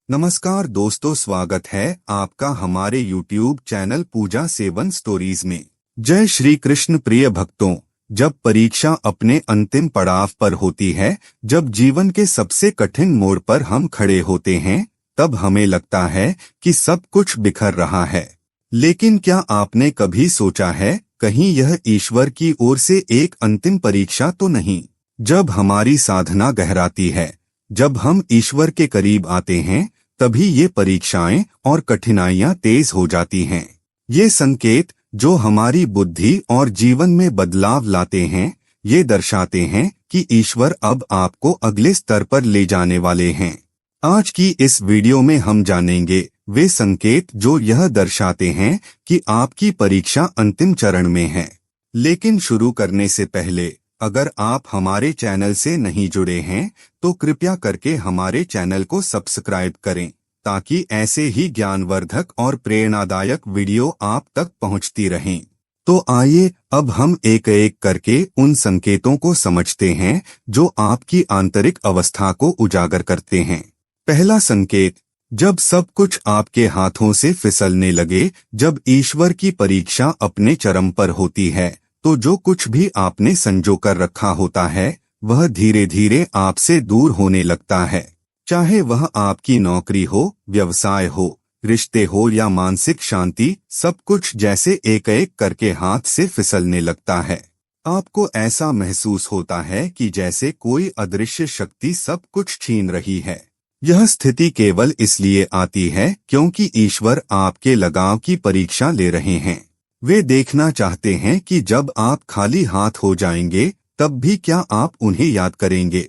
नमस्कार दोस्तों, स्वागत है आपका हमारे YouTube चैनल पूजा सेवन स्टोरीज में। जय श्री कृष्ण। प्रिय भक्तों, जब परीक्षा अपने अंतिम पड़ाव पर होती है, जब जीवन के सबसे कठिन मोड़ पर हम खड़े होते हैं, तब हमें लगता है कि सब कुछ बिखर रहा है। लेकिन क्या आपने कभी सोचा है, कहीं यह ईश्वर की ओर से एक अंतिम परीक्षा तो नहीं? जब हमारी साधना गहराती है, जब हम ईश्वर के करीब आते हैं, तभी ये परीक्षाएं और कठिनाइयां तेज हो जाती हैं। ये संकेत जो हमारी बुद्धि और जीवन में बदलाव लाते हैं, ये दर्शाते हैं कि ईश्वर अब आपको अगले स्तर पर ले जाने वाले हैं। आज की इस वीडियो में हम जानेंगे वे संकेत जो यह दर्शाते हैं कि आपकी परीक्षा अंतिम चरण में है। लेकिन शुरू करने से पहले, अगर आप हमारे चैनल से नहीं जुड़े हैं, तो कृपया करके हमारे चैनल को सब्सक्राइब करें, ताकि ऐसे ही ज्ञानवर्धक और प्रेरणादायक वीडियो आप तक पहुंचती रहें। तो आइए अब हम एक एक करके उन संकेतों को समझते हैं जो आपकी आंतरिक अवस्था को उजागर करते हैं। पहला संकेत, जब सब कुछ आपके हाथों से फिसलने लगे, जब ईश्वर की परीक्षा अपने चरम पर होती है, तो जो कुछ भी आपने संजो कर रखा होता है, वह धीरे धीरे आपसे दूर होने लगता है। चाहे वह आपकी नौकरी हो, व्यवसाय हो, रिश्ते हो या मानसिक शांति, सब कुछ जैसे एक एक करके हाथ से फिसलने लगता है। आपको ऐसा महसूस होता है कि जैसे कोई अदृश्य शक्ति सब कुछ छीन रही है। यह स्थिति केवल इसलिए आती है क्योंकि ईश्वर आपके लगाव की परीक्षा ले रहे हैं। वे देखना चाहते हैं कि जब आप खाली हाथ हो जाएंगे, तब भी क्या आप उन्हें याद करेंगे?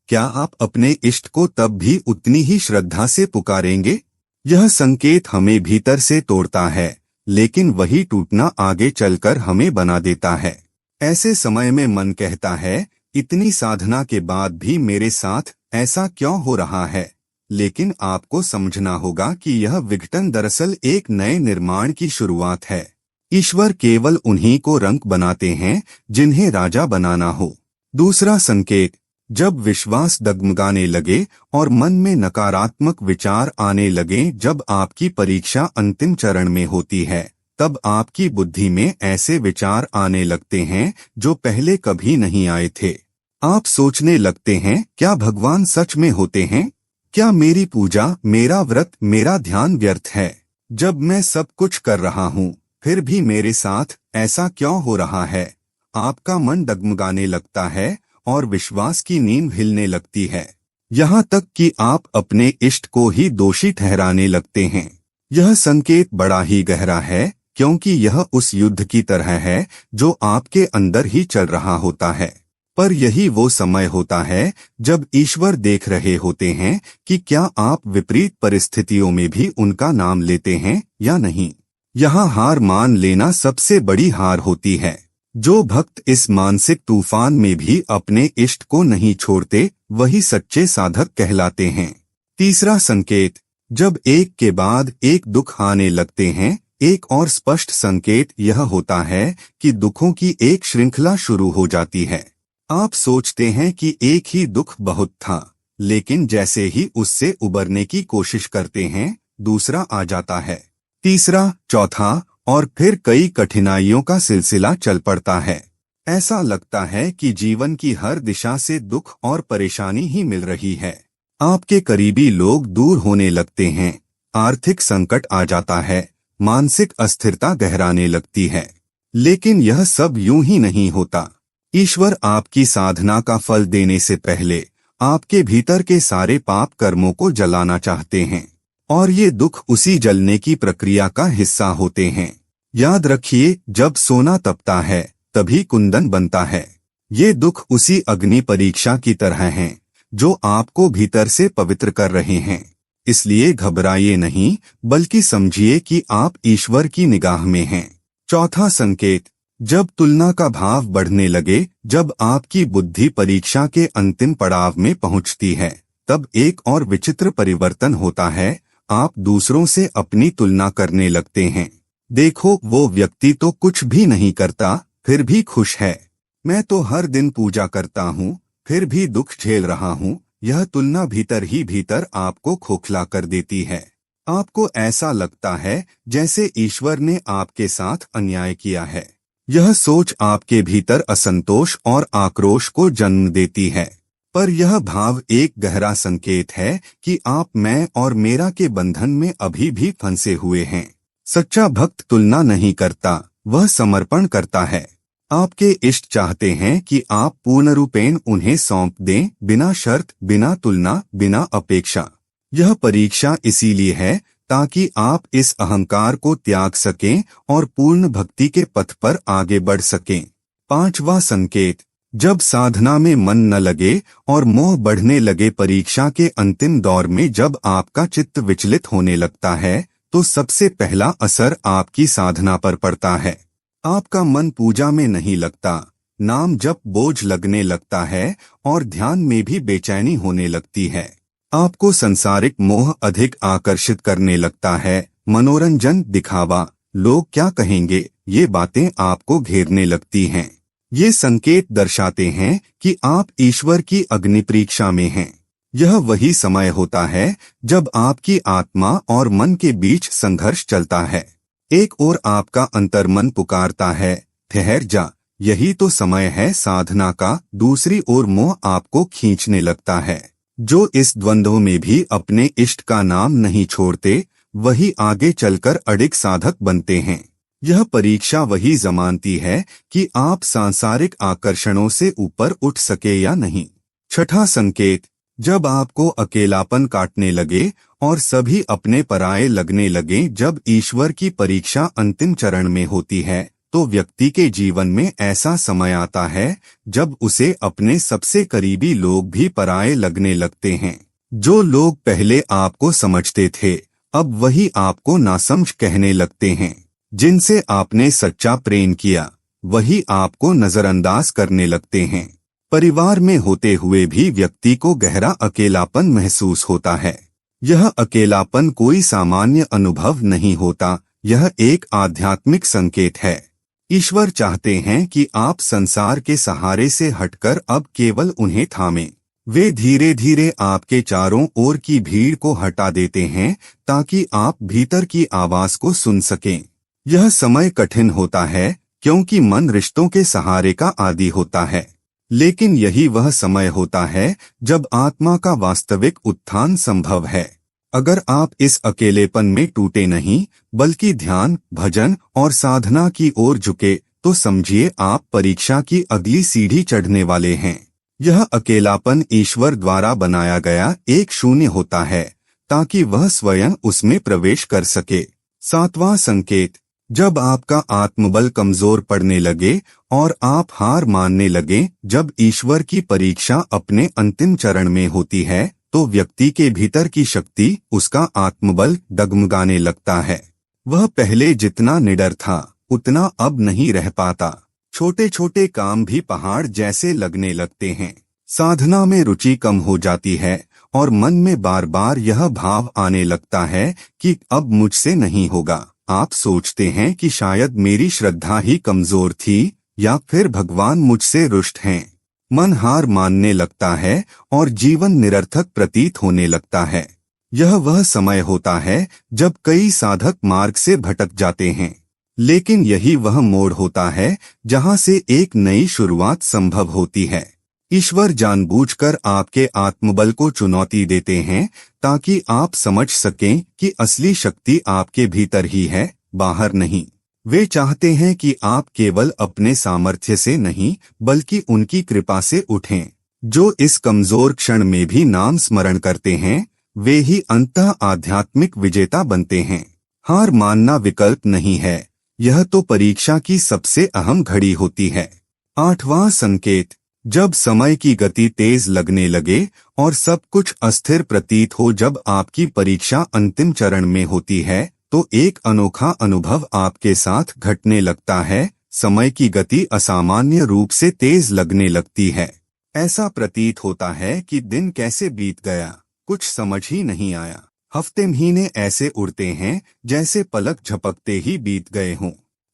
क्या आप अपने इष्ट को तब भी उतनी ही श्रद्धा से पुकारेंगे? यह संकेत हमें भीतर से तोड़ता है, लेकिन वही टूटना आगे चलकर हमें बना देता है। ऐसे समय में मन कहता है, इतनी साधना के बाद भी मेरे साथ ऐसा क्यों हो रहा है? लेकिन आपको समझना होगा कि यह विघटन दरअसल एक नए निर्माण की शुरुआत है। ईश्वर केवल उन्हीं को रंक बनाते हैं जिन्हें राजा बनाना हो। दूसरा संकेत, जब विश्वास डगमगाने लगे और मन में नकारात्मक विचार आने लगे, जब आपकी परीक्षा अंतिम चरण में होती है, तब आपकी बुद्धि में ऐसे विचार आने लगते हैं जो पहले कभी नहीं आए थे। आप सोचने लगते हैं, क्या भगवान सच में होते हैं? क्या मेरी पूजा, मेरा व्रत, मेरा ध्यान व्यर्थ है? जब मैं सब कुछ कर रहा हूँ, फिर भी मेरे साथ ऐसा क्यों हो रहा है? आपका मन डगमगाने लगता है और विश्वास की नींव हिलने लगती है। यहाँ तक कि आप अपने इष्ट को ही दोषी ठहराने लगते हैं। यह संकेत बड़ा ही गहरा है, क्योंकि यह उस युद्ध की तरह है जो आपके अंदर ही चल रहा होता है। पर यही वो समय होता है जब ईश्वर देख रहे होते हैं कि क्या आप विपरीत परिस्थितियों में भी उनका नाम लेते हैं या नहीं। यहाँ हार मान लेना सबसे बड़ी हार होती है। जो भक्त इस मानसिक तूफान में भी अपने इष्ट को नहीं छोड़ते, वही सच्चे साधक कहलाते हैं। तीसरा संकेत, जब एक के बाद एक दुख आने लगते हैं, एक और स्पष्ट संकेत यह होता है कि दुखों की एक श्रृंखला शुरू हो जाती है। आप सोचते हैं कि एक ही दुख बहुत था, लेकिन जैसे ही उससे उबरने की कोशिश करते हैं, दूसरा आ जाता है, तीसरा, चौथा, और फिर कई कठिनाइयों का सिलसिला चल पड़ता है। ऐसा लगता है कि जीवन की हर दिशा से दुख और परेशानी ही मिल रही है। आपके करीबी लोग दूर होने लगते हैं, आर्थिक संकट आ जाता है, मानसिक अस्थिरता गहराने लगती है। लेकिन यह सब यूं ही नहीं होता। ईश्वर आपकी साधना का फल देने से पहले आपके भीतर के सारे पाप कर्मों को जलाना चाहते हैं, और ये दुख उसी जलने की प्रक्रिया का हिस्सा होते हैं। याद रखिए, जब सोना तपता है, तभी कुंदन बनता है। ये दुख उसी अग्नि परीक्षा की तरह हैं, जो आपको भीतर से पवित्र कर रहे हैं। इसलिए घबराइए नहीं, बल्कि समझिए कि आप ईश्वर की निगाह में हैं। चौथा संकेत, जब तुलना का भाव बढ़ने लगे, जब आपकी बुद्धि परीक्षा के अंतिम पड़ाव में पहुंचती है, तब एक और विचित्र परिवर्तन होता है। आप दूसरों से अपनी तुलना करने लगते हैं। देखो, वो व्यक्ति तो कुछ भी नहीं करता, फिर भी खुश है। मैं तो हर दिन पूजा करता हूँ, फिर भी दुख झेल रहा हूँ। यह तुलना भीतर ही भीतर आपको खोखला कर देती है। आपको ऐसा लगता है जैसे ईश्वर ने आपके साथ अन्याय किया है। यह सोच आपके भीतर असंतोष और आक्रोश को जन्म देती है। पर यह भाव एक गहरा संकेत है कि आप मैं और मेरा के बंधन में अभी भी फंसे हुए हैं। सच्चा भक्त तुलना नहीं करता, वह समर्पण करता है। आपके इष्ट चाहते हैं कि आप पूर्णरूपेण उन्हें सौंप दें, बिना शर्त, बिना तुलना, बिना अपेक्षा। यह परीक्षा इसीलिए है ताकि आप इस अहंकार को त्याग सकें और पूर्ण भक्ति के पथ पर आगे बढ़ सकें। पांचवा संकेत, जब साधना में मन न लगे और मोह बढ़ने लगे। परीक्षा के अंतिम दौर में जब आपका चित्त विचलित होने लगता है तो सबसे पहला असर आपकी साधना पर पड़ता है। आपका मन पूजा में नहीं लगता, नाम जप बोझ लगने लगता है और ध्यान में भी बेचैनी होने लगती है। आपको संसारिक मोह अधिक आकर्षित करने लगता है। मनोरंजन, दिखावा, लोग क्या कहेंगे, ये बातें आपको घेरने लगती हैं। ये संकेत दर्शाते हैं कि आप ईश्वर की अग्नि परीक्षा में हैं। यह वही समय होता है जब आपकी आत्मा और मन के बीच संघर्ष चलता है। एक ओर आपका अंतर्मन पुकारता है, ठहर जा, यही तो समय है साधना का। दूसरी ओर मोह आपको खींचने लगता है। जो इस द्वंद्व में भी अपने इष्ट का नाम नहीं छोड़ते, वही आगे चलकर अडिग साधक बनते हैं। यह परीक्षा वही जमानती है कि आप सांसारिक आकर्षणों से ऊपर उठ सके या नहीं। छठा संकेत, जब आपको अकेलापन काटने लगे और सभी अपने पराये लगने लगे। जब ईश्वर की परीक्षा अंतिम चरण में होती है तो व्यक्ति के जीवन में ऐसा समय आता है जब उसे अपने सबसे करीबी लोग भी पराये लगने लगते हैं। जो लोग पहले आपको समझते थे, अब वही आपको नासमझ कहने लगते हैं। जिनसे आपने सच्चा प्रेम किया, वही आपको नजरअंदाज करने लगते हैं। परिवार में होते हुए भी व्यक्ति को गहरा अकेलापन महसूस होता है। यह अकेलापन कोई सामान्य अनुभव नहीं होता, यह एक आध्यात्मिक संकेत है। ईश्वर चाहते हैं कि आप संसार के सहारे से हटकर अब केवल उन्हें थामें। वे धीरे धीरे आपके चारों ओर की भीड़ को हटा देते हैं ताकि आप भीतर की आवाज को सुन सकें। यह समय कठिन होता है क्योंकि मन रिश्तों के सहारे का आदी होता है, लेकिन यही वह समय होता है जब आत्मा का वास्तविक उत्थान संभव है। अगर आप इस अकेलेपन में टूटे नहीं, बल्कि ध्यान, भजन और साधना की ओर झुके, तो समझिए आप परीक्षा की अगली सीढ़ी चढ़ने वाले हैं। यह अकेलापन ईश्वर द्वारा बनाया गया एक शून्य होता है ताकि वह स्वयं उसमें प्रवेश कर सके। सातवां संकेत, जब आपका आत्मबल कमजोर पड़ने लगे और आप हार मानने लगे। जब ईश्वर की परीक्षा अपने अंतिम चरण में होती है तो व्यक्ति के भीतर की शक्ति, उसका आत्मबल डगमगाने लगता है। वह पहले जितना निडर था उतना अब नहीं रह पाता। छोटे छोटे काम भी पहाड़ जैसे लगने लगते हैं। साधना में रुचि कम हो जाती है और मन में बार बार यह भाव आने लगता है कि अब मुझसे नहीं होगा। आप सोचते हैं कि शायद मेरी श्रद्धा ही कमजोर थी या फिर भगवान मुझसे रुष्ट हैं। मन हार मानने लगता है और जीवन निरर्थक प्रतीत होने लगता है। यह वह समय होता है जब कई साधक मार्ग से भटक जाते हैं, लेकिन यही वह मोड़ होता है जहां से एक नई शुरुआत संभव होती है। ईश्वर जानबूझकर आपके आत्मबल को चुनौती देते हैं ताकि आप समझ सकें कि असली शक्ति आपके भीतर ही है, बाहर नहीं। वे चाहते हैं कि आप केवल अपने सामर्थ्य से नहीं बल्कि उनकी कृपा से उठें। जो इस कमजोर क्षण में भी नाम स्मरण करते हैं, वे ही अंततः आध्यात्मिक विजेता बनते हैं। हार मानना विकल्प नहीं है, यह तो परीक्षा की सबसे अहम घड़ी होती है। आठवां संकेत, जब समय की गति तेज लगने लगे और सब कुछ अस्थिर प्रतीत हो। जब आपकी परीक्षा अंतिम चरण में होती है तो एक अनोखा अनुभव आपके साथ घटने लगता है। समय की गति असामान्य रूप से तेज लगने लगती है। ऐसा प्रतीत होता है कि दिन कैसे बीत गया, कुछ समझ ही नहीं आया। हफ्ते महीने ऐसे उड़ते हैं जैसे पलक झपकते ही बीत गए हों।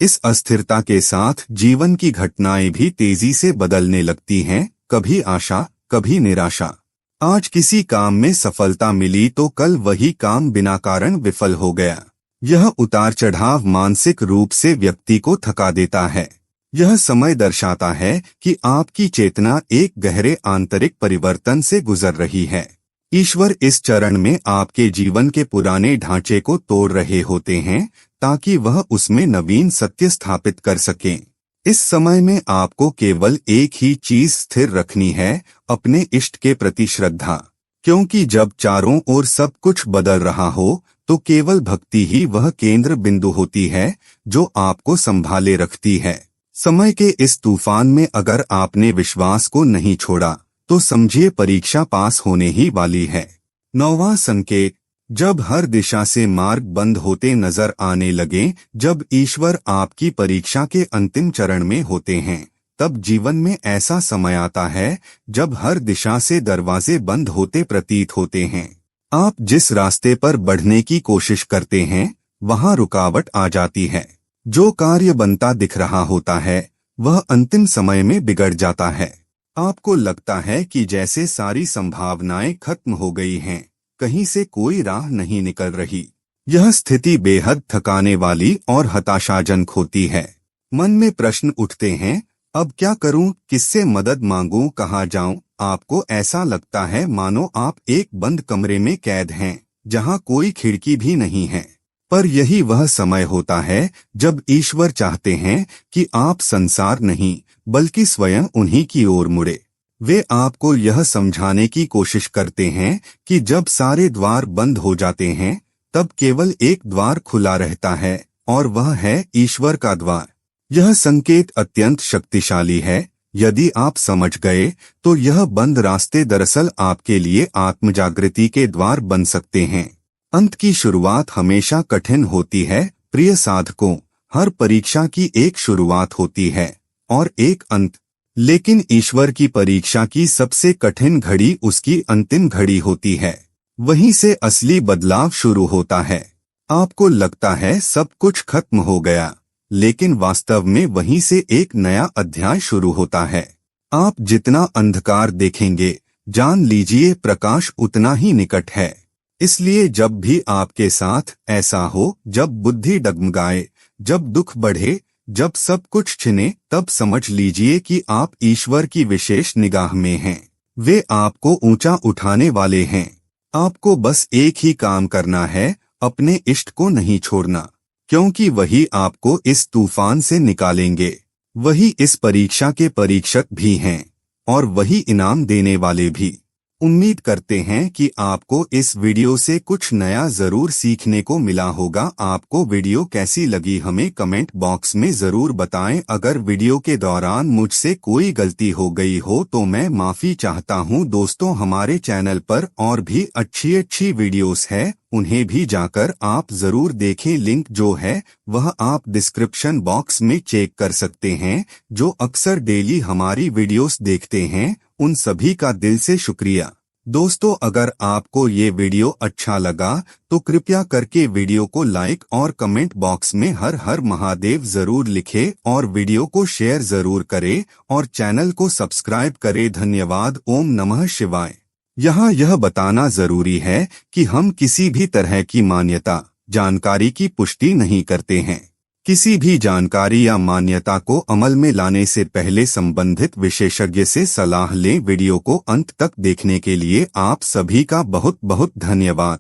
इस अस्थिरता के साथ जीवन की घटनाएं भी तेजी से बदलने लगती हैं, कभी आशा, कभी निराशा। आज किसी काम में सफलता मिली तो कल वही काम बिना कारण विफल हो गया। यह उतार चढ़ाव मानसिक रूप से व्यक्ति को थका देता है। यह समय दर्शाता है कि आपकी चेतना एक गहरे आंतरिक परिवर्तन से गुजर रही है। ईश्वर इस चरण में आपके जीवन के पुराने ढांचे को तोड़ रहे होते हैं ताकि वह उसमें नवीन सत्य स्थापित कर सकें। इस समय में आपको केवल एक ही चीज स्थिर रखनी है, अपने इष्ट के प्रति श्रद्धा। क्योंकि जब चारों ओर सब कुछ बदल रहा हो तो केवल भक्ति ही वह केंद्र बिंदु होती है जो आपको संभाले रखती है। समय के इस तूफान में अगर आपने विश्वास को नहीं छोड़ा तो समझिए परीक्षा पास होने ही वाली है। 9वां संकेत, जब हर दिशा से मार्ग बंद होते नजर आने लगे। जब ईश्वर आपकी परीक्षा के अंतिम चरण में होते हैं तब जीवन में ऐसा समय आता है जब हर दिशा से दरवाजे बंद होते प्रतीत होते हैं। आप जिस रास्ते पर बढ़ने की कोशिश करते हैं वहां रुकावट आ जाती है। जो कार्य बनता दिख रहा होता है वह अंतिम समय में बिगड़ जाता है। आपको लगता है कि जैसे सारी संभावनाएं खत्म हो गई हैं, कहीं से कोई राह नहीं निकल रही। यह स्थिति बेहद थकाने वाली और हताशाजनक होती है। मन में प्रश्न उठते हैं, अब क्या करूं, किससे मदद मांगूं, कहां जाऊं। आपको ऐसा लगता है मानो आप एक बंद कमरे में कैद हैं जहां कोई खिड़की भी नहीं है। पर यही वह समय होता है जब ईश्वर चाहते हैं कि आप संसार नहीं बल्कि स्वयं उन्हीं की ओर मुड़े। वे आपको यह समझाने की कोशिश करते हैं कि जब सारे द्वार बंद हो जाते हैं तब केवल एक द्वार खुला रहता है और वह है ईश्वर का द्वार। यह संकेत अत्यंत शक्तिशाली है। यदि आप समझ गए तो यह बंद रास्ते दरअसल आपके लिए आत्मजागृति के द्वार बन सकते हैं। अंत की शुरुआत हमेशा कठिन होती है प्रिय साधकों। हर परीक्षा की एक शुरुआत होती है और एक अंत, लेकिन ईश्वर की परीक्षा की सबसे कठिन घड़ी उसकी अंतिम घड़ी होती है। वहीं से असली बदलाव शुरू होता है। आपको लगता है सब कुछ खत्म हो गया, लेकिन वास्तव में वहीं से एक नया अध्याय शुरू होता है। आप जितना अंधकार देखेंगे, जान लीजिए प्रकाश उतना ही निकट है। इसलिए जब भी आपके साथ ऐसा हो, जब बुद्धि डगमगाए, जब दुख बढ़े, जब सब कुछ छिने, तब समझ लीजिए कि आप ईश्वर की विशेष निगाह में हैं। वे आपको ऊंचा उठाने वाले हैं। आपको बस एक ही काम करना है, अपने इष्ट को नहीं छोड़ना, क्योंकि वही आपको इस तूफान से निकालेंगे। वही इस परीक्षा के परीक्षक भी हैं और वही इनाम देने वाले भी। उम्मीद करते हैं कि आपको इस वीडियो से कुछ नया जरूर सीखने को मिला होगा। आपको वीडियो कैसी लगी हमें कमेंट बॉक्स में जरूर बताएं। अगर वीडियो के दौरान मुझसे कोई गलती हो गई हो तो मैं माफी चाहता हूं। दोस्तों, हमारे चैनल पर और भी अच्छी वीडियोस है, उन्हें भी जाकर आप जरूर देखें। लिंक जो है वह आप डिस्क्रिप्शन बॉक्स में चेक कर सकते हैं। जो अक्सर डेली हमारी वीडियोस देखते हैं उन सभी का दिल से शुक्रिया। दोस्तों, अगर आपको ये वीडियो अच्छा लगा तो कृपया करके वीडियो को लाइक और कमेंट बॉक्स में हर हर महादेव जरूर लिखें और वीडियो को शेयर जरूर करें और चैनल को सब्सक्राइब करें। धन्यवाद। ओम नमः शिवाय। यहाँ यह बताना जरूरी है कि हम किसी भी तरह की मान्यता, जानकारी की पुष्टि नहीं करते हैं। किसी भी जानकारी या मान्यता को अमल में लाने से पहले संबंधित विशेषज्ञ से सलाह लें। वीडियो को अंत तक देखने के लिए आप सभी का बहुत बहुत धन्यवाद।